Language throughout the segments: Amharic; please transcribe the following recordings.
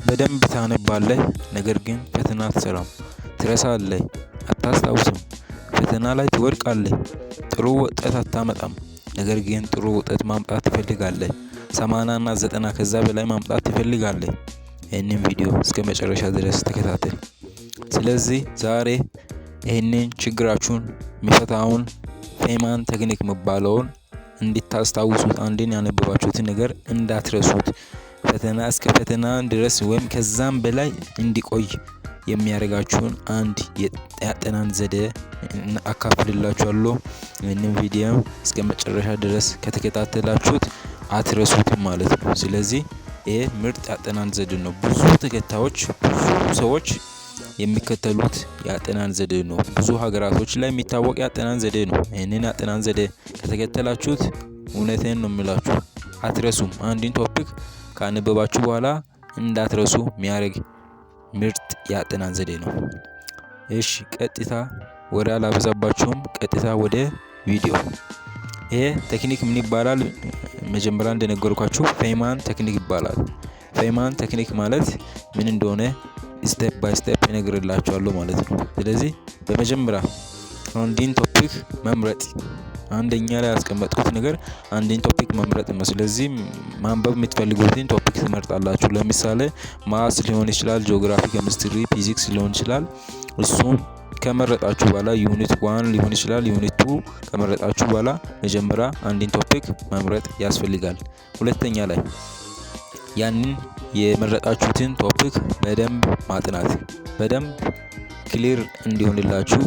በደንብ ታነባለህ፣ ነገር ግን ፈተና አትሰራም። ትረሳለህ፣ አታስታውስም። ፈተና ላይ ትወድቃለህ። ጥሩ ውጤት አታመጣም፣ ነገር ግን ጥሩ ውጤት ማምጣት ትፈልጋለህ። 80 እና 90 ከዛ በላይ ማምጣት ትፈልጋለህ። ይህንን ቪዲዮ እስከመጨረሻ ድረስ ተከታተል። ስለዚህ ዛሬ ይህንን ችግራችሁን የሚፈታውን ፌማን ቴክኒክ የሚባለውን እንድታስታውሱት፣ አንድን ያነበባችሁትን ነገር እንዳትረሱት፣ ፈተና እስከ ፈተና ድረስ ወይም ከዛም በላይ እንዲቆይ የሚያደርጋችሁን አንድ የአጠናን ዘዴ አካፍልላችኋለሁ። ይህንን ቪዲዮ እስከመጨረሻ ድረስ ከተከታተላችሁት አትረሱትም ማለት ነው። ስለዚህ ይሄ ምርጥ የአጠናን ዘዴ ነው። ብዙ ተከታዮች፣ ብዙ ሰዎች የሚከተሉት የአጠናን ዘዴ ነው። ብዙ ሀገራቶች ላይ የሚታወቅ የአጠናን ዘዴ ነው። ይህንን የአጠናን ዘዴ ከተከተላችሁት እውነቴን ነው የምላችሁ አትረሱም። አንድን ቶፒክ ካነበባችሁ በኋላ እንዳትረሱ የሚያደርግ ምርጥ የአጠናን ዘዴ ነው። እሺ ቀጥታ ወደ አላበዛባችሁም፣ ቀጥታ ወደ ቪዲዮ። ይሄ ቴክኒክ ምን ይባላል? መጀመሪያ እንደነገርኳችሁ ፌማን ቴክኒክ ይባላል። ፌማን ቴክኒክ ማለት ምን እንደሆነ ስቴፕ ባይ ስቴፕ እነግርላችኋለሁ ማለት ነው። ስለዚህ በመጀመሪያ አንድን ቶፒክ መምረጥ፣ አንደኛ ላይ ያስቀመጥኩት ነገር አንድን ቶፒክ መምረጥ ነው። ስለዚህ ማንበብ የምትፈልጉትን ቶፒክ ትመርጣላችሁ። ለምሳሌ ማስ ሊሆን ይችላል፣ ጂኦግራፊ፣ ኬሚስትሪ፣ ፊዚክስ ሊሆን ይችላል። እሱን ከመረጣችሁ በኋላ ዩኒት 1 ሊሆን ይችላል፣ ዩኒት 2 ከመረጣችሁ በኋላ መጀመሪያ አንድን ቶፒክ መምረጥ ያስፈልጋል። ሁለተኛ ላይ ያንን የመረጣችሁትን ቶፒክ በደንብ ማጥናት፣ በደንብ ክሊር እንዲሆንላችሁ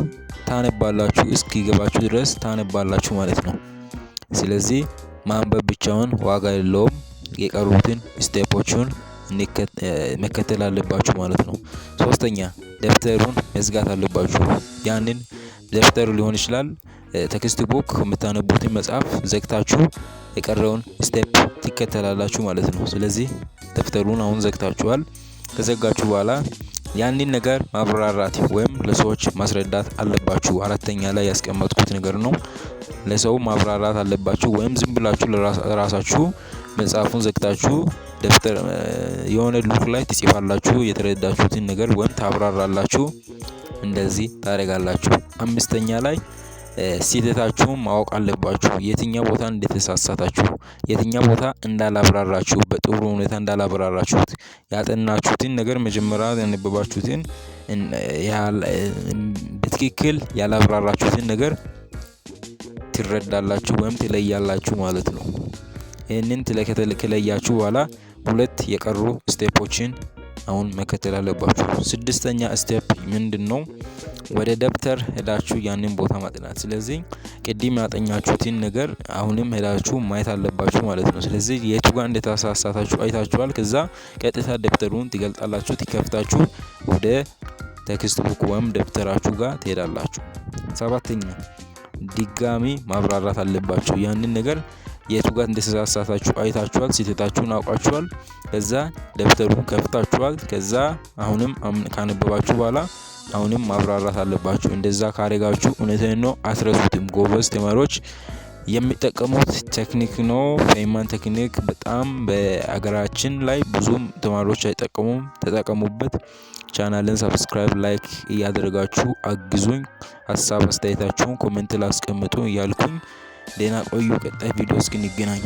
ታነባላችሁ፣ እስኪገባችሁ ድረስ ታነባላችሁ ማለት ነው። ስለዚህ ማንበብ ብቻውን ዋጋ የለውም። የቀሩትን ስቴፖቹን መከተል አለባችሁ ማለት ነው። ሶስተኛ ደብተሩን መዝጋት አለባችሁ። ያንን ደብተሩ ሊሆን ይችላል ቴክስት ቡክ የምታነቡትን መጽሐፍ ዘግታችሁ የቀረውን ስቴፕ ትከተላላችሁ ማለት ነው። ስለዚህ ደብተሩን አሁን ዘግታችኋል። ከዘጋችሁ በኋላ ያንን ነገር ማብራራት ወይም ለሰዎች ማስረዳት አለባችሁ። አራተኛ ላይ ያስቀመጥኩት ነገር ነው። ለሰው ማብራራት አለባችሁ ወይም ዝም ብላችሁ ለራሳችሁ መጽሐፉን ዘግታችሁ ደብተር የሆነ ሉክ ላይ ትጽፋላችሁ። የተረዳችሁትን ነገር ወይም ታብራራላችሁ። እንደዚህ ታደርጋላችሁ። አምስተኛ ላይ ስህተታችሁን ማወቅ አለባችሁ። የትኛው ቦታ እንደተሳሳታችሁ፣ የትኛው ቦታ እንዳላብራራችሁ፣ በጥሩ ሁኔታ እንዳላብራራችሁት፣ ያጠናችሁትን ነገር መጀመሪያ ያነበባችሁትን በትክክል ያላብራራችሁትን ነገር ትረዳላችሁ ወይም ትለያላችሁ ማለት ነው። ይህንን ከለያችሁ በኋላ ሁለት የቀሩ ስቴፖችን አሁን መከተል አለባችሁ። ስድስተኛ ስቴፕ ምንድነው? ወደ ደብተር ሄዳችሁ ያንን ቦታ ማጥናት። ስለዚህ ቅድም ያጠኛችሁትን ነገር አሁንም ሄዳችሁ ማየት አለባችሁ ማለት ነው። ስለዚህ የቱ ጋር እንደተሳሳታችሁ አይታችኋል። ከዛ ቀጥታ ደብተሩን ትገልጣላችሁ፣ ትከፍታችሁ ወደ ቴክስት ቡክ ወይም ደብተራችሁ ጋር ትሄዳላችሁ። ሰባተኛ ድጋሚ ማብራራት አለባችሁ። ያንን ነገር የቱ ጋር እንደተሳሳታችሁ አይታችኋል፣ ስህተታችሁን አውቃችኋል። ከዛ ደብተሩን ከፍታችኋል። ከዛ አሁንም ካነበባችሁ በኋላ አሁንም ማብራራት አለባችሁ። እንደዛ ካረጋችሁ እውነቴን ነው አትረሱትም። ጎበዝ ተማሪዎች የሚጠቀሙት ቴክኒክ ነው። ፌማን ቴክኒክ በጣም በአገራችን ላይ ብዙም ተማሪዎች አይጠቀሙም። ተጠቀሙበት። ቻናልን ሰብስክራይብ፣ ላይክ እያደረጋችሁ አግዙኝ። ሀሳብ አስተያየታችሁን ኮሜንት ላይ አስቀምጡ እያልኩኝ ደህና ቆዩ። ቀጣይ ቪዲዮ እስክንገናኝ